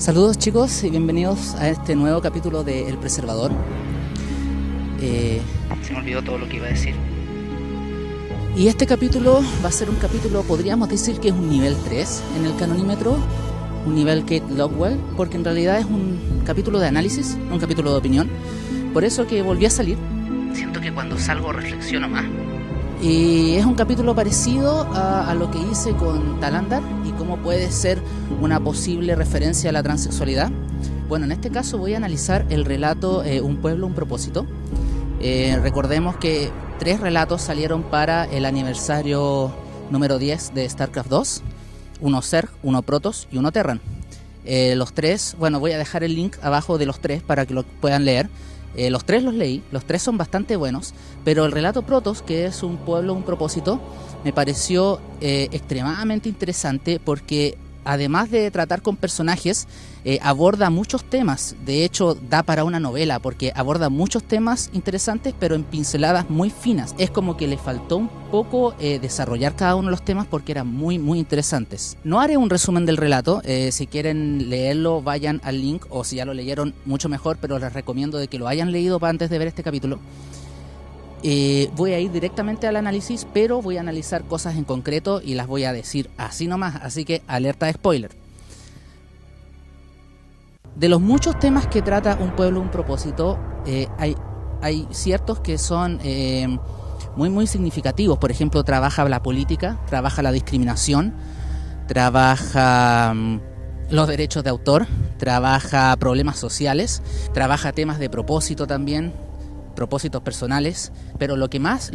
Saludos chicos y bienvenidos a este nuevo capítulo de El Preservador. Se me olvidó todo lo que iba a decir. Y este capítulo va a ser un capítulo, podríamos decir que es un nivel 3 en el canonímetro, un nivel Kate Lockwell, porque en realidad es un capítulo de análisis, un capítulo de opinión. Por eso que volví a salir. Siento que cuando salgo reflexiono más. Y es un capítulo parecido a lo que hice con Talandar y cómo puede ser una posible referencia a la transexualidad. Bueno, en este caso voy a analizar el relato Un pueblo, un propósito. Recordemos que 3 relatos salieron para el aniversario número 10 de StarCraft 2. Uno Zerg, uno Protoss y uno Terran. Los 3, bueno, voy a dejar el link abajo de los 3 para que lo puedan leer. Los 3 los leí, los 3 son bastante buenos, pero el relato Protoss, que es Un pueblo, un propósito, me pareció extremadamente interesante porque además de tratar con personajes, aborda muchos temas. De hecho, da para una novela porque aborda muchos temas interesantes, pero en pinceladas muy finas. Es como que le faltó un poco desarrollar cada uno de los temas porque eran muy, muy interesantes. No haré un resumen del relato. Si quieren leerlo, vayan al link, o si ya lo leyeron, mucho mejor, pero les recomiendo de que lo hayan leído antes de ver este capítulo. Voy a ir directamente al análisis, pero voy a analizar cosas en concreto y las voy a decir así nomás, así que alerta de spoiler. De los muchos temas que trata Un pueblo, un propósito, hay ciertos que son muy muy significativos. Por ejemplo, trabaja la política, trabaja la discriminación, trabaja los derechos de autor, trabaja problemas sociales, trabaja temas de propósito también, propósitos personales, pero lo que más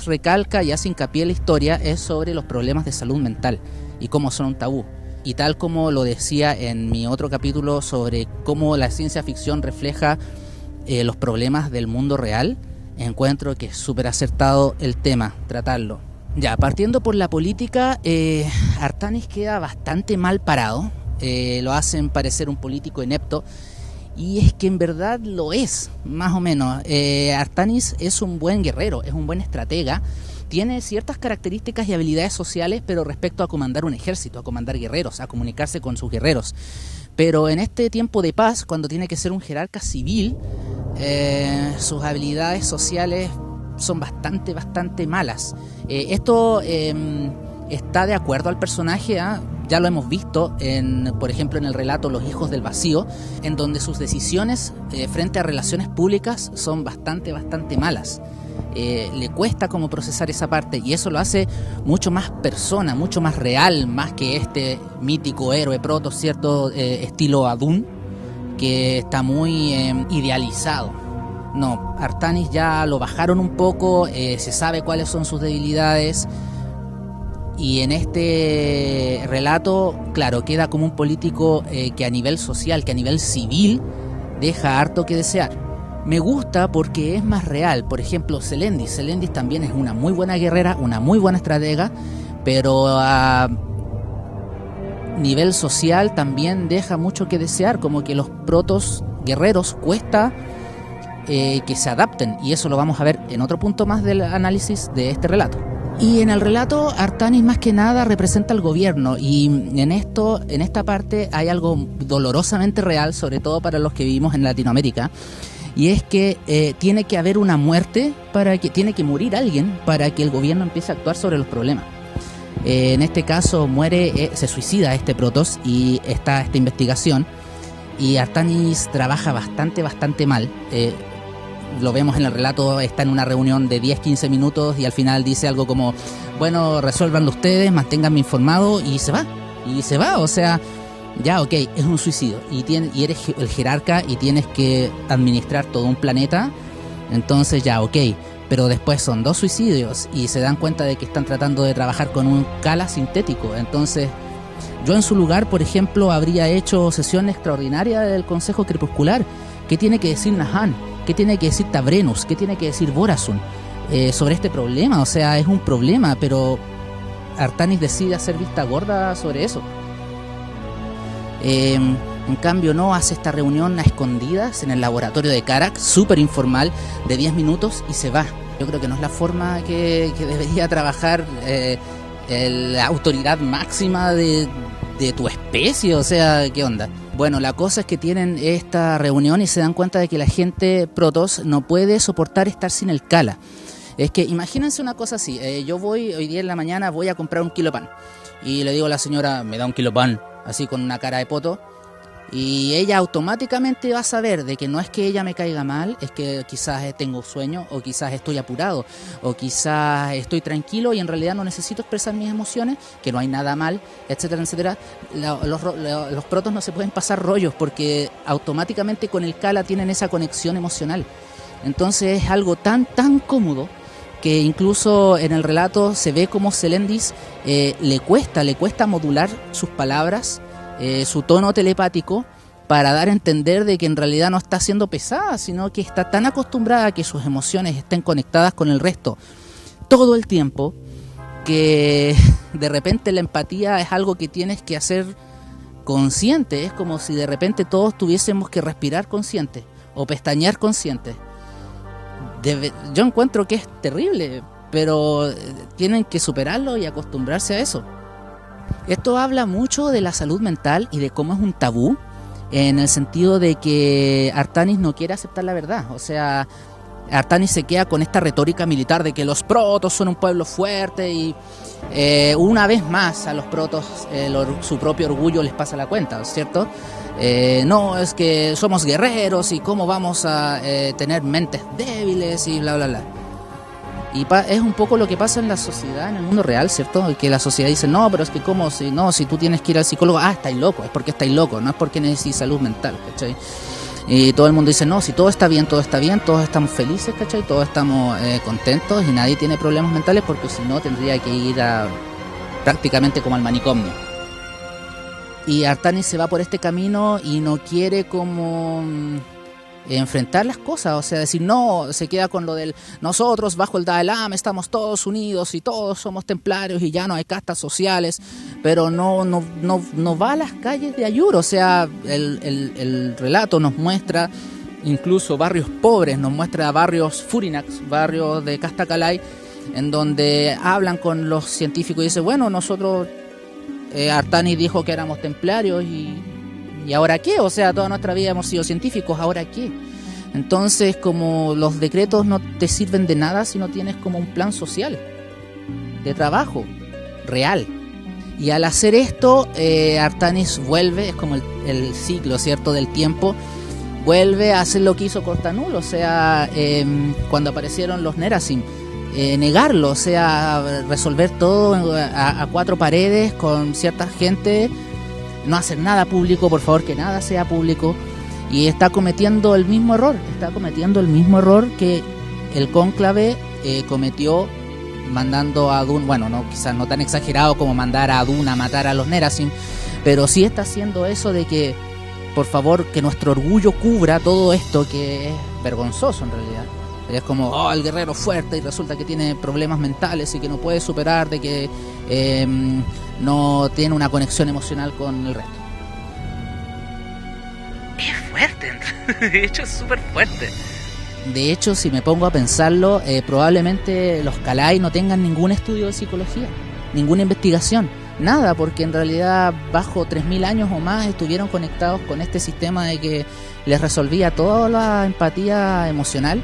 recalca y hace hincapié en la historia es sobre los problemas de salud mental y cómo son un tabú. Y tal como lo decía en mi otro capítulo sobre cómo la ciencia ficción refleja los problemas del mundo real, encuentro que es súper acertado el tema, tratarlo. Ya, partiendo por la política, Artanis queda bastante mal parado, lo hacen parecer un político inepto, y es que en verdad lo es, más o menos. Artanis es un buen guerrero, es un buen estratega, tiene ciertas características y habilidades sociales, pero respecto a comandar un ejército, a comandar guerreros, a comunicarse con sus guerreros. Pero en este tiempo de paz, cuando tiene que ser un jerarca civil, sus habilidades sociales son bastante malas. Esto está de acuerdo al personaje, ya lo hemos visto, por ejemplo, en el relato Los hijos del vacío, en donde sus decisiones frente a relaciones públicas son bastante malas. Le cuesta como procesar esa parte y eso lo hace mucho más persona, mucho más real, más que este mítico héroe Protoss, cierto estilo Adun, que está muy idealizado. No, Artanis ya lo bajaron un poco, se sabe cuáles son sus debilidades. Y en este relato, claro, queda como un político que a nivel social, que a nivel civil, deja harto que desear. Me gusta porque es más real. Por ejemplo, Celendis también es una muy buena guerrera, una muy buena estratega, pero a nivel social también deja mucho que desear, como que los protos guerreros cuesta que se adapten, y eso lo vamos a ver en otro punto más del análisis de este relato. Y en el relato, Artanis más que nada representa al gobierno, y en esta parte hay algo dolorosamente real, sobre todo para los que vivimos en Latinoamérica, y es que tiene que haber una muerte, tiene que morir alguien para que el gobierno empiece a actuar sobre los problemas. En este caso se suicida este Protoss y está esta investigación, y Artanis trabaja bastante mal. Lo vemos en el relato, está en una reunión de 10-15 minutos y al final dice algo como, bueno, resuélvanlo ustedes, manténganme informado, y se va, o sea, ya, ok, es un suicidio y eres el jerarca y tienes que administrar todo un planeta, entonces ya, ok, pero después son 2 suicidios y se dan cuenta de que están tratando de trabajar con un Kala sintético. Entonces yo en su lugar, por ejemplo, habría hecho sesión extraordinaria del Consejo Crepuscular. ¿Qué tiene que decir Nahan? ¿Qué tiene que decir Tabrenus? ¿Qué tiene que decir Borazun sobre este problema? O sea, es un problema, pero Artanis decide hacer vista gorda sobre eso. En cambio no, hace esta reunión a escondidas en el laboratorio de Karak, súper informal, de 10 minutos, y se va. Yo creo que no es la forma que debería trabajar la autoridad máxima de de tu especie, o sea, ¿qué onda? Bueno, la cosa es que tienen esta reunión y se dan cuenta de que la gente Protoss no puede soportar estar sin el Kala. Es que imagínense una cosa así, yo voy hoy día en la mañana, voy a comprar 1 kilo de pan y le digo a la señora, me da 1 kilo de pan, así con una cara de poto, y ella automáticamente va a saber de que no es que ella me caiga mal, es que quizás tengo sueño, o quizás estoy apurado, o quizás estoy tranquilo y en realidad no necesito expresar mis emociones, que no hay nada mal, etcétera, etcétera. Los protos no se pueden pasar rollos porque automáticamente con el Kala tienen esa conexión emocional. Entonces es algo tan cómodo que incluso en el relato se ve como Celendis le cuesta modular sus palabras, su tono telepático, para dar a entender de que en realidad no está siendo pesada, sino que está tan acostumbrada a que sus emociones estén conectadas con el resto todo el tiempo, que de repente la empatía es algo que tienes que hacer consciente. Es como si de repente todos tuviésemos que respirar consciente o pestañear consciente. Yo encuentro que es terrible, pero tienen que superarlo y acostumbrarse a eso. Esto habla mucho de la salud mental y de cómo es un tabú, en el sentido de que Artanis no quiere aceptar la verdad. O sea, Artanis se queda con esta retórica militar de que los protos son un pueblo fuerte y una vez más a los protos su propio orgullo les pasa la cuenta, ¿cierto? No, es que somos guerreros y cómo vamos a tener mentes débiles y bla, bla, bla. Y es un poco lo que pasa en la sociedad, en el mundo real, ¿cierto? Que la sociedad dice, no, pero es que cómo, si tú tienes que ir al psicólogo, estáis loco, es porque estáis loco, no es porque necesites salud mental, ¿cachai? Y todo el mundo dice, no, si todo está bien, todos estamos felices, ¿cachai? Todos estamos contentos y nadie tiene problemas mentales, porque si no tendría que ir prácticamente como al manicomio. Y Artanis se va por este camino y no quiere como enfrentar las cosas, o sea, decir no, se queda con lo del nosotros bajo el Dalai Lama estamos todos unidos y todos somos templarios y ya no hay castas sociales, pero no va a las calles de Ayur. O sea, el relato nos muestra incluso barrios pobres, nos muestra barrios Furinax, barrios de Casta Calai, en donde hablan con los científicos y dicen, bueno, nosotros Artanis dijo que éramos templarios ¿y ahora qué? O sea, toda nuestra vida hemos sido científicos, ¿ahora qué? Entonces, como los decretos no te sirven de nada si no tienes como un plan social, de trabajo, real. Y al hacer esto, Artanis vuelve, es como el ciclo, ¿cierto?, del tiempo, vuelve a hacer lo que hizo Cortanul, o sea, cuando aparecieron los Nerasim, negarlo, o sea, resolver todo a 4 paredes con cierta gente, no hacer nada público, por favor, que nada sea público, y está cometiendo el mismo error que el cónclave cometió mandando a Dun, bueno, no, quizás no tan exagerado como mandar a Dun a matar a los Nerasim, pero sí está haciendo eso de que, por favor, que nuestro orgullo cubra todo esto que es vergonzoso en realidad. Es como, el guerrero fuerte y resulta que tiene problemas mentales y que no puede superar, de que no tiene una conexión emocional con el resto. Es fuerte, de hecho es súper fuerte. De hecho, si me pongo a pensarlo, probablemente los Kalai no tengan ningún estudio de psicología, ninguna investigación, nada, porque en realidad bajo 3000 años o más estuvieron conectados con este sistema de que les resolvía toda la empatía emocional.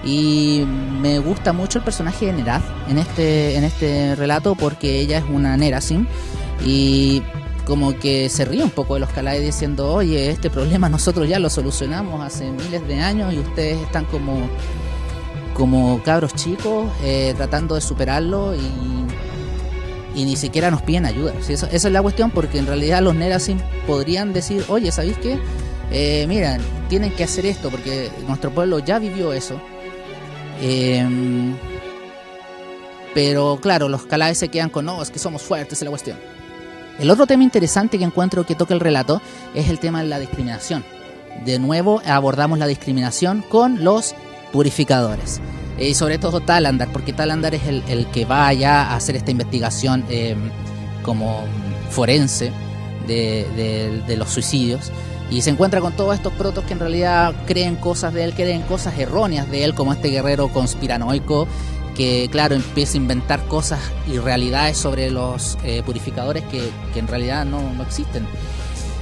Y me gusta mucho el personaje de Nerath en este relato, porque ella es una Nerasim y como que se ríe un poco de los Kalai diciendo, oye, este problema nosotros ya lo solucionamos hace miles de años y ustedes están como cabros chicos tratando de superarlo y ni siquiera nos piden ayuda. ¿Sí? Esa es la cuestión, porque en realidad los Nerasim podrían decir, oye, ¿sabéis qué? Mira, tienen que hacer esto porque nuestro pueblo ya vivió eso. Pero claro, los Kalai se quedan con, no, es que somos fuertes, es la cuestión. El otro tema interesante que encuentro que toca el relato es el tema de la discriminación. De nuevo abordamos la discriminación con los purificadores, y sobre todo Talandar, porque Talandar es el que va allá a hacer esta investigación como forense de los suicidios. Y se encuentra con todos estos protos que en realidad creen cosas de él, creen cosas erróneas de él, como este guerrero conspiranoico que, claro, empieza a inventar cosas y realidades sobre los purificadores que en realidad no existen.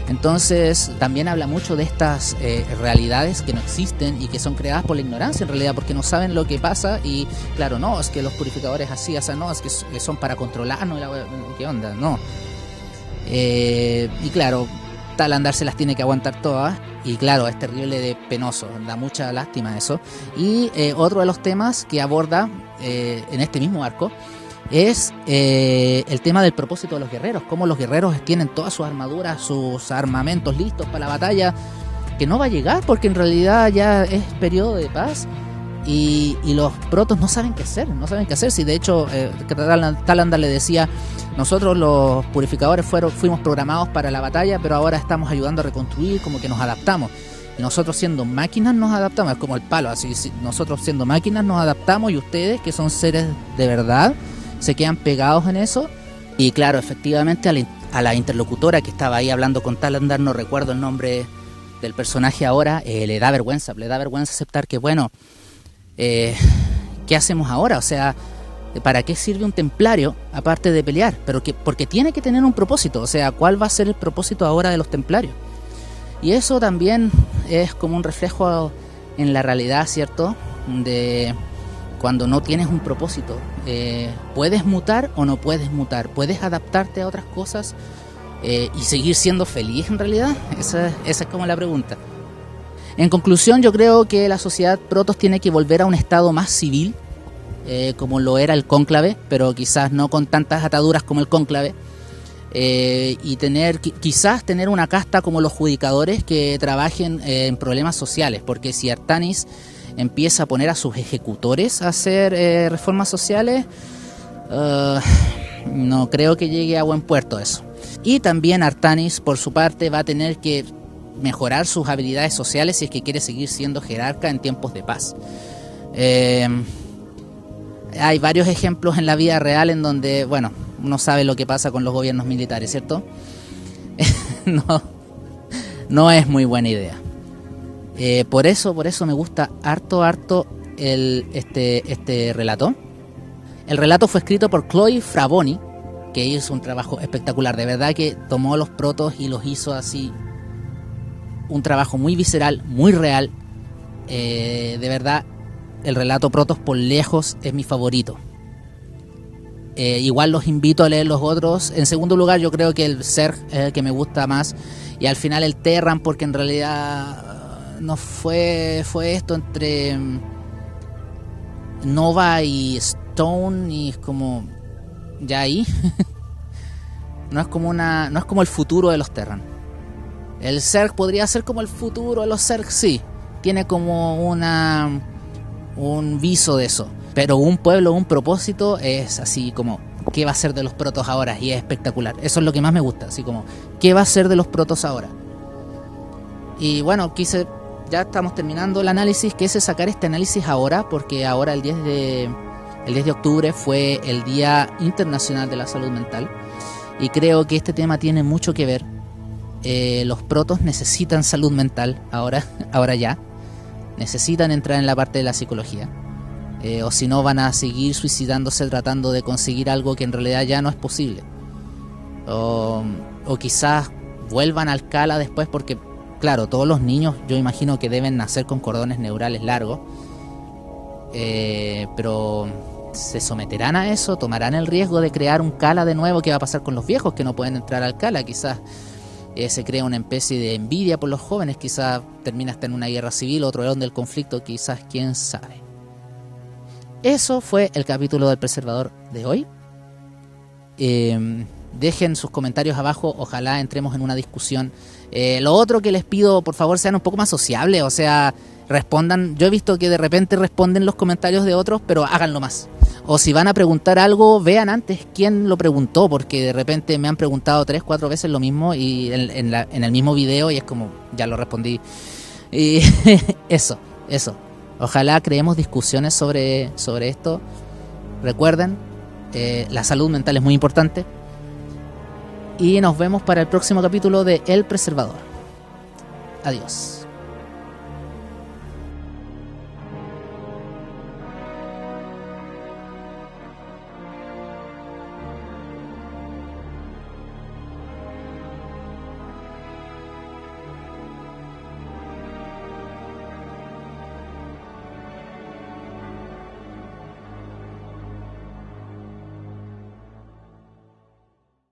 Entonces también habla mucho de estas realidades que no existen y que son creadas por la ignorancia en realidad, porque no saben lo que pasa. Y claro, no, es que los purificadores así, o sea, no, es que son para controlarnos, ¿qué onda? No. Y claro, Talandar se las tiene que aguantar todas. Y claro, es terrible de penoso, da mucha lástima eso. Y otro de los temas que aborda en este mismo arco es el tema del propósito de los guerreros, cómo los guerreros tienen todas sus armaduras, sus armamentos listos para la batalla, que no va a llegar porque en realidad ya es periodo de paz y los protos no saben qué hacer, si de hecho Talandar le decía, nosotros los purificadores fuimos programados para la batalla, pero ahora estamos ayudando a reconstruir, como que nos adaptamos. Y nosotros siendo máquinas nos adaptamos, es como el palo, así, nosotros siendo máquinas nos adaptamos y ustedes, que son seres de verdad, se quedan pegados en eso. Y claro, efectivamente a la interlocutora que estaba ahí hablando con Talandar, no recuerdo el nombre del personaje ahora, le da vergüenza aceptar que bueno, ¿qué hacemos ahora? O sea, ¿para qué sirve un templario aparte de pelear? Porque tiene que tener un propósito, o sea, ¿cuál va a ser el propósito ahora de los templarios? Y eso también es como un reflejo en la realidad, ¿cierto? De cuando no tienes un propósito, ¿puedes mutar o no puedes mutar? ¿Puedes adaptarte a otras cosas y seguir siendo feliz en realidad? Esa es como la pregunta. En conclusión, yo creo que la sociedad Protoss tiene que volver a un estado más civil, como lo era el Cónclave, pero quizás no con tantas ataduras como el Cónclave, y quizás tener una casta como los Judicadores que trabajen en problemas sociales, porque si Artanis empieza a poner a sus ejecutores a hacer reformas sociales, no creo que llegue a buen puerto eso. Y también Artanis, por su parte, va a tener que mejorar sus habilidades sociales si es que quiere seguir siendo jerarca en tiempos de paz. Hay varios ejemplos en la vida real en donde, bueno, uno sabe lo que pasa con los gobiernos militares, ¿cierto? No es muy buena idea. Por eso me gusta harto este relato. El relato fue escrito por Chloe Fraboni, que hizo un trabajo espectacular. De verdad que tomó los protos y los hizo así, un trabajo muy visceral, muy real. De verdad, el relato Protoss por lejos es mi favorito. Igual los invito a leer los otros. En segundo lugar, yo creo que el Zerg es el que me gusta más. Y al final el Terran, porque en realidad no fue esto entre Nova y Stone, y es como ya ahí. no es como el futuro de los Terran. El Zerg podría ser como el futuro de los Zerg, sí. Tiene como un viso de eso. Pero un pueblo, un propósito es así como, ¿qué va a ser de los protos ahora? Y es espectacular. Eso es lo que más me gusta, así como, ¿qué va a ser de los protos ahora? Y bueno, ya estamos terminando el análisis. Quise sacar este análisis ahora porque ahora el 10 de octubre fue el Día Internacional de la Salud Mental. Y creo que este tema tiene mucho que ver. Los protos necesitan salud mental ahora ya. Necesitan entrar en la parte de la psicología. O si no van a seguir suicidándose tratando de conseguir algo que en realidad ya no es posible. O quizás vuelvan al Kala después porque, claro, todos los niños yo imagino que deben nacer con cordones neurales largos. Pero ¿se someterán a eso? ¿Tomarán el riesgo de crear un Kala de nuevo? ¿Qué va a pasar con los viejos que no pueden entrar al Kala? Quizás se crea una especie de envidia por los jóvenes. Quizás termina hasta en una guerra civil, otro león del conflicto, quizás, quién sabe. Eso fue el capítulo del Preservador de hoy. Dejen sus comentarios abajo, ojalá entremos en una discusión. Lo otro que les pido, por favor, sean un poco más sociables, o sea, respondan. Yo he visto que de repente responden los comentarios de otros, pero háganlo más. O si van a preguntar algo, vean antes quién lo preguntó, porque de repente me han preguntado 3-4 veces lo mismo y en el mismo video, y es como, ya lo respondí. Y eso. Ojalá creemos discusiones sobre esto. Recuerden, la salud mental es muy importante. Y nos vemos para el próximo capítulo de El Preservador. Adiós.